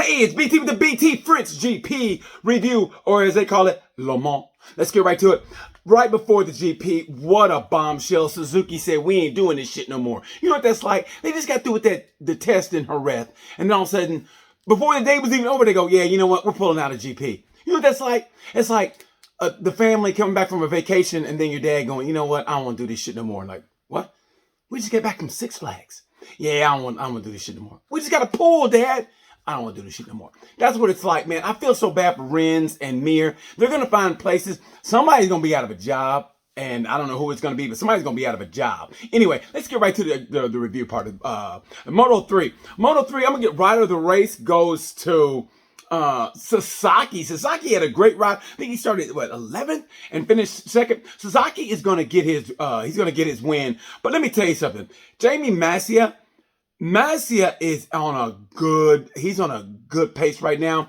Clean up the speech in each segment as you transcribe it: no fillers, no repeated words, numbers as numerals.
Hey, it's BT with the BT French GP review, or as they call it, Le Mans. Let's get right to it. Right before the GP, what a bombshell. Suzuki said, we ain't doing this shit no more. You know what that's like? They just got through with the test in Jerez, and all of a sudden, before the day was even over, they go, yeah, you know what? We're pulling out of GP. You know what that's like? It's like the family coming back from a vacation, and then your dad going, you know what? I don't want to do this shit no more. Like, what? We just get back from Six Flags. Yeah, I don't want to do this shit no more. We just got a pool, Dad. I don't want to do this shit no more. That's what it's like, man. I feel so bad for Renz and Mir. They're going to find places. Somebody's going to be out of a job. And I don't know who it's going to be, but somebody's going to be out of a job. Anyway, let's get right to the review part of Moto 3. Moto 3, I'm going to get rider of the race goes to Sasaki. Sasaki had a great ride. I think he started, 11th and finished second. Sasaki is going to get his win. But let me tell you something. Jamie Masia is on a good pace right now.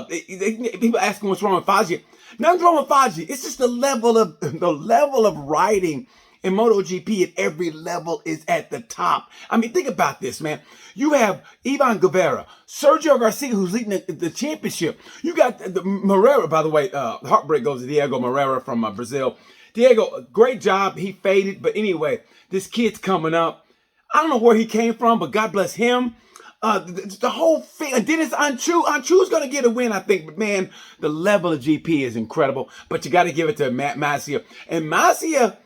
People asking what's wrong with Faggi. Nothing's wrong with Faggi. It's just the level of riding in MotoGP at every level is at the top. I mean, think about this, man. You have Ivan Guevara, Sergio Garcia, who's leading the championship. You got the Moreira, by the way. Heartbreak goes to Diego Moreira from Brazil. Diego, great job. He faded, but anyway, this kid's coming up. I don't know where he came from, but God bless him. The whole thing. Dennis Anchu's going to get a win, I think. But, man, the level of GP is incredible. But you got to give it to Masia. And Masia,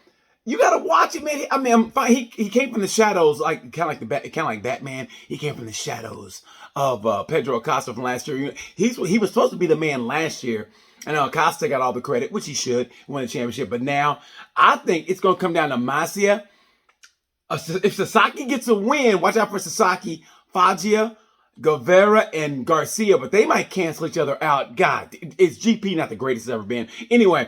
you got to watch it, man. I mean, he came from the shadows, like kind of like Batman. He came from the shadows of Pedro Acosta from last year. He was supposed to be the man last year. And Acosta got all the credit, which he should, win the championship. But now, I think it's going to come down to Masia. If Sasaki gets a win, watch out for Sasaki, Faggi, Guevara, and Garcia, but they might cancel each other out. God, it's GP not the greatest it's ever been. Anyway,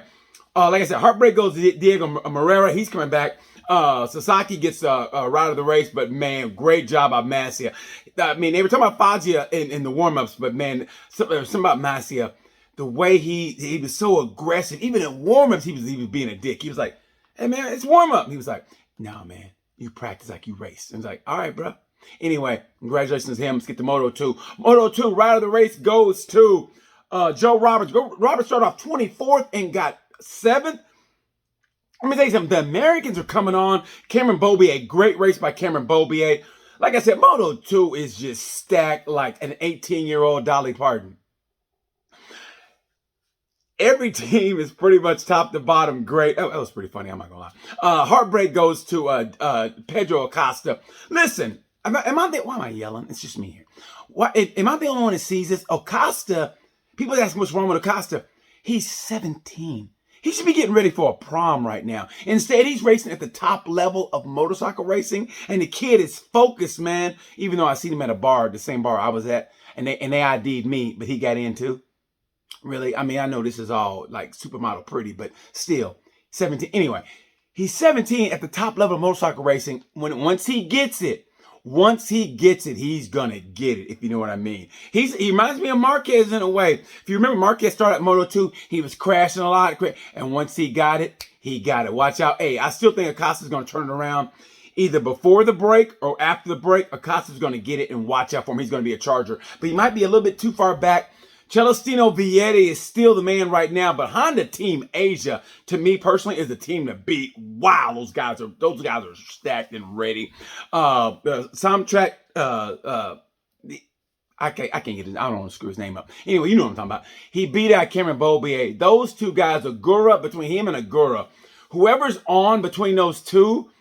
like I said, heartbreak goes to Diego Moreira. He's coming back. Sasaki gets a ride of the race, but man, great job by Masia. I mean, they were talking about Faggi in the warm-ups, but man, something about Masia, the way he was so aggressive. Even in warm-ups, he was being a dick. He was like, hey man, it's warm-up. He was like, no man. You practice like you race. And it's like, all right, bro. Anyway, congratulations to him. Let's get to Moto 2. Moto 2, rider of the race goes to Joe Roberts. Roberts started off 24th and got 7th. Let me tell you something. The Americans are coming on. Cameron Beaubier, great race by Cameron Beaubier. Like I said, Moto 2 is just stacked like an 18-year-old Dolly Parton. Every team is pretty much top to bottom great. Oh, that was pretty funny. I'm not going to lie. Heartbreak goes to Pedro Acosta. Listen, why am I yelling? It's just me here. Am I the only one that sees this? Acosta, people ask what's wrong with Acosta. He's 17. He should be getting ready for a prom right now. Instead, he's racing at the top level of motorcycle racing. And the kid is focused, man. Even though I seen him at a bar, the same bar I was at. And they ID'd me, but he got in too. Really? I mean, I know this is all like supermodel pretty, but still, 17. Anyway, he's 17 at the top level of motorcycle racing. Once he gets it, he's gonna get it, if you know what I mean. He reminds me of Marquez in a way. If you remember, Marquez started at Moto 2, he was crashing a lot, and once he got it, he got it. Watch out. Hey, I still think Acosta's gonna turn it around. Either before the break or after the break, Acosta's gonna get it, and watch out for him. He's gonna be a charger. But he might be a little bit too far back. Celestino Vietti is still the man right now, but Honda Team Asia, to me personally, is the team to beat. Wow, those guys are stacked and ready. Samtrack, I can't get his, I don't want to screw his name up. Anyway, you know what I'm talking about. He beat out Cameron Beaubier. Those two guys, Agura, between him and Agura, whoever's on between those two,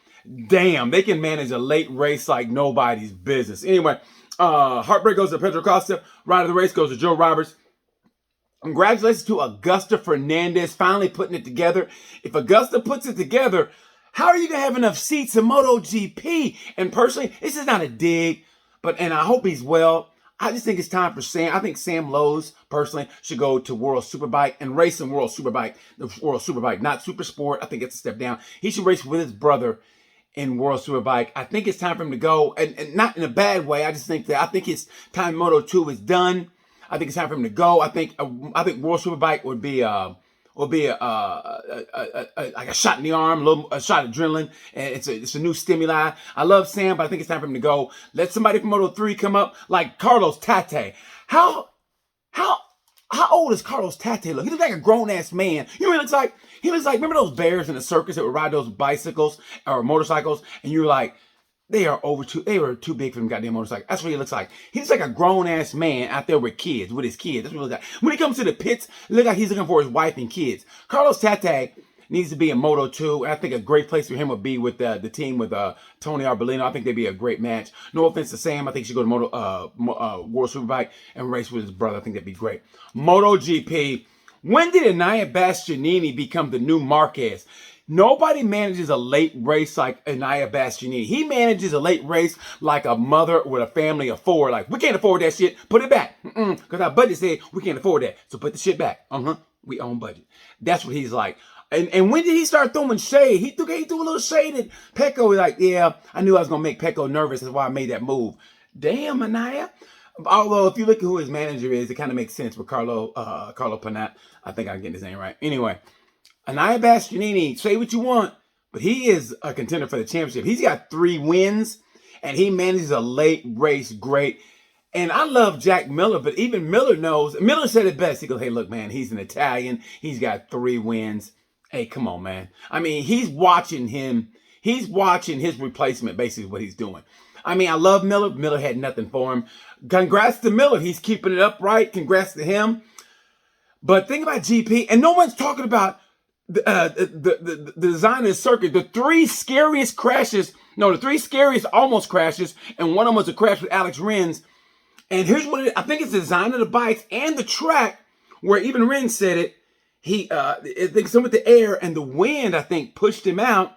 damn, they can manage a late race like nobody's business. Anyway, heartbreak goes to Pedro Acosta. Rider of the race goes to Joe Roberts. Congratulations to Augusta Fernandez finally putting it together. If Augusta puts it together, how are you going to have enough seats in MotoGP? And personally, this is not a dig, and I hope he's well. I just think it's time for Sam. I think Sam Lowe's, personally, should go to World Superbike and race in World Superbike. The World Superbike, not Super Sport. I think it's a step down. He should race with his brother in World Superbike. I think it's time for him to go, and not in a bad way. I think it's time Moto 2 is done. I think it's time for him to go. I think World Superbike would be will be like a shot in the arm, a shot of adrenaline, and it's a new stimuli. I love Sam, but I think it's time for him to go. Let somebody from Moto3 come up, like Carlos Tate. How old is Carlos Tate look? He looks like a grown-ass man. You know what he looks like? He looks like, remember those bears in the circus that would ride those bicycles or motorcycles? And you were like, they were too big for them goddamn motorcycle. That's what he looks like. He looks like a grown-ass man out there with his kids. That's what he looks like. When he comes to the pits, it looks like he's looking for his wife and kids. Carlos Tate needs to be in Moto 2. And I think a great place for him would be with the team with Tony Arbolino. I think they'd be a great match. No offense to Sam. I think he should go to World Superbike and race with his brother. I think that'd be great. MotoGP. When did Anaya Bastianini become the new Marquez? Nobody manages a late race like Anaya Bastianini. He manages a late race like a mother with a family of 4. Like, we can't afford that shit. Put it back. Because our budget said we can't afford that. So put the shit back. We own budget. That's what he's like. And when did he start throwing shade? He threw a little shade at Pecco. He's like, yeah, I knew I was going to make Pecco nervous. That's why I made that move. Damn, Anaya. Although, if you look at who his manager is, it kind of makes sense with Carlo Panat. I think I'm getting his name right. Anyway, Anaya Bastianini, say what you want, but he is a contender for the championship. He's got 3 wins, and he manages a late race great. And I love Jack Miller, but even Miller knows. Miller said it best. He goes, hey, look, man, he's an Italian. He's got 3 wins. Hey, come on, man. I mean, he's watching him. He's watching his replacement, basically what he's doing. I mean, I love Miller. Miller had nothing for him. Congrats to Miller. He's keeping it upright. Congrats to him. But think about GP, and no one's talking about the design of the circuit. The 3 scariest crashes, no, the 3 scariest almost crashes, and one of them was a crash with Alex Rins. And here's what it is. I think it's the design of the bikes and the track, where even Rins said it. I think some with the air and the wind, I think, pushed him out.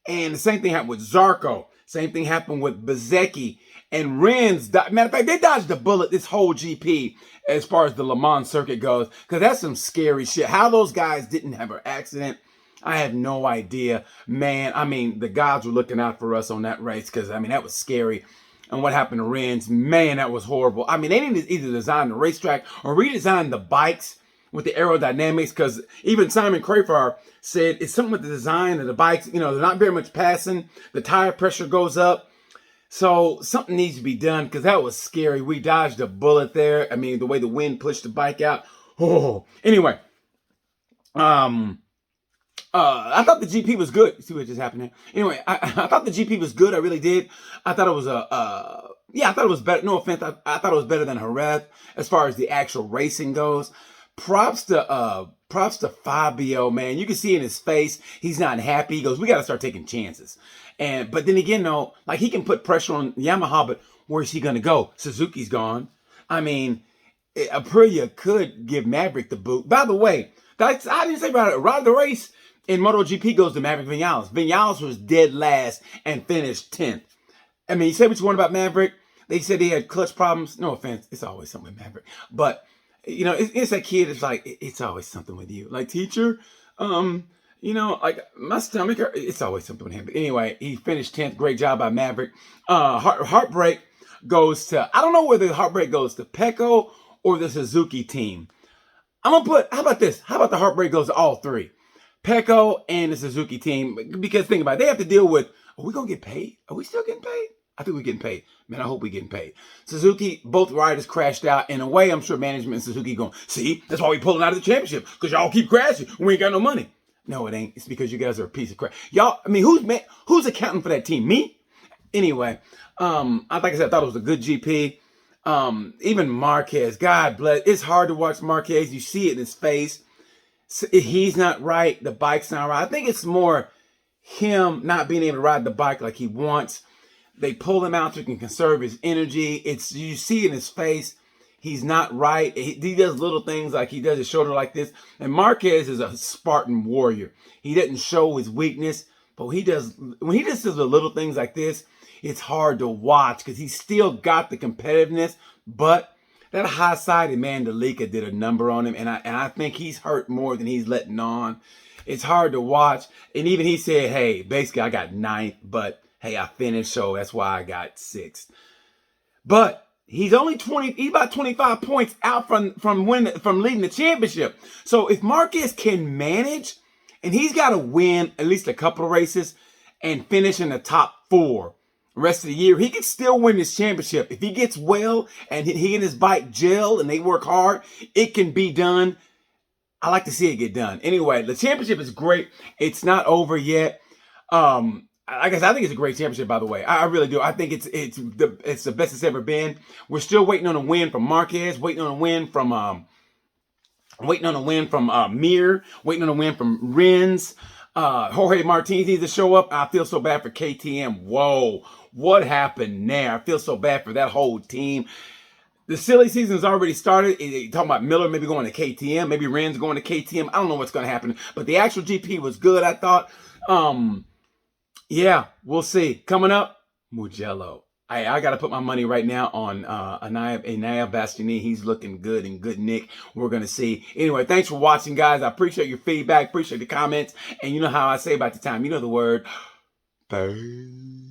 And the same thing happened with Zarco. Same thing happened with Bezecchi. And Rins, matter of fact, they dodged the bullet this whole GP as far as the Le Mans circuit goes. Because that's some scary shit. How those guys didn't have an accident, I have no idea. Man, I mean, the gods were looking out for us on that race. Because, I mean, that was scary. And what happened to Rins, man, that was horrible. I mean, they need to either design the racetrack or redesign the bikes with the aerodynamics, because even Simon Crafar said it's something with the design of the bikes. You know, they're not very much passing. The tire pressure goes up. So something needs to be done, because that was scary. We dodged a bullet there. I mean, the way the wind pushed the bike out. Oh, anyway. I thought the GP was good. You see what just happened there? Anyway, I thought the GP was good. I really did. I thought it was I thought it was better. No offense. I thought it was better than Jerez as far as the actual racing goes. Props to Fabio, man. You can see in his face, he's not happy. He goes, we got to start taking chances. But then again, though, like, he can put pressure on Yamaha, but where's he going to go? Suzuki's gone. I mean, Aprilia could give Maverick the boot. By the way, I didn't say about it. Ride the race in MotoGP goes to Maverick Vinales. Vinales was dead last and finished 10th. I mean, you say what you want about Maverick. They said he had clutch problems. No offense. It's always something with Maverick. But you know, it's that kid. It's like, it's always something with you. Like, teacher, you know, like, my stomach, it's always something with him. But anyway, he finished 10th. Great job by Maverick. Heartbreak goes to, I don't know whether the heartbreak goes to Pecco or the Suzuki team. I'm going to put, how about this? How about the heartbreak goes to all 3? Pecco and the Suzuki team. Because think about it, they have to deal with, are we going to get paid? Are we still getting paid? I think we're getting paid. Man, I hope we're getting paid. Suzuki, both riders crashed out. In a way, I'm sure management and Suzuki going, see, that's why we pulling out of the championship, because y'all keep crashing. We ain't got no money. No, it ain't. It's because you guys are a piece of crap. Y'all, I mean, who's accounting for that team? Me? Anyway, like I said, I thought it was a good GP. Even Marquez, God bless. It's hard to watch Marquez. You see it in his face. He's not right. The bike's not right. I think it's more him not being able to ride the bike like he wants. They pull him out so he can conserve his energy. You see in his face, he's not right. He does little things like he does his shoulder like this. And Marquez is a Spartan warrior. He doesn't show his weakness, but when he just does the little things like this, it's hard to watch because he's still got the competitiveness. But that high side in Mandalika did a number on him, and I think he's hurt more than he's letting on. It's hard to watch. And even he said, hey, basically I got 9th, but hey, I finished, so that's why I got 6th. But He's about 25 points out from leading the championship. So if Marquez can manage, and he's got to win at least a couple of races and finish in the top 4 the rest of the year, he can still win this championship. If he gets well and he and his bike gel and they work hard, it can be done. I like to see it get done. Anyway, the championship is great. It's not over yet. I guess I think it's a great championship, by the way. I really do. I think it's the best it's ever been. We're still waiting on a win from Marquez, waiting on a win from Mir, waiting on a win from Rins. Jorge Martinez needs to show up. I feel so bad for KTM. Whoa, what happened there? I feel so bad for that whole team. The silly season's already started. Talking about Miller maybe going to KTM, maybe Rins going to KTM. I don't know what's going to happen, but the actual GP was good, I thought. Yeah, we'll see. Coming up, Mugello. I got to put my money right now on Anaya Bastianini. He's looking good and good nick. We're going to see. Anyway, thanks for watching, guys. I appreciate your feedback. Appreciate the comments. And you know how I say about the time. You know the word. Bye.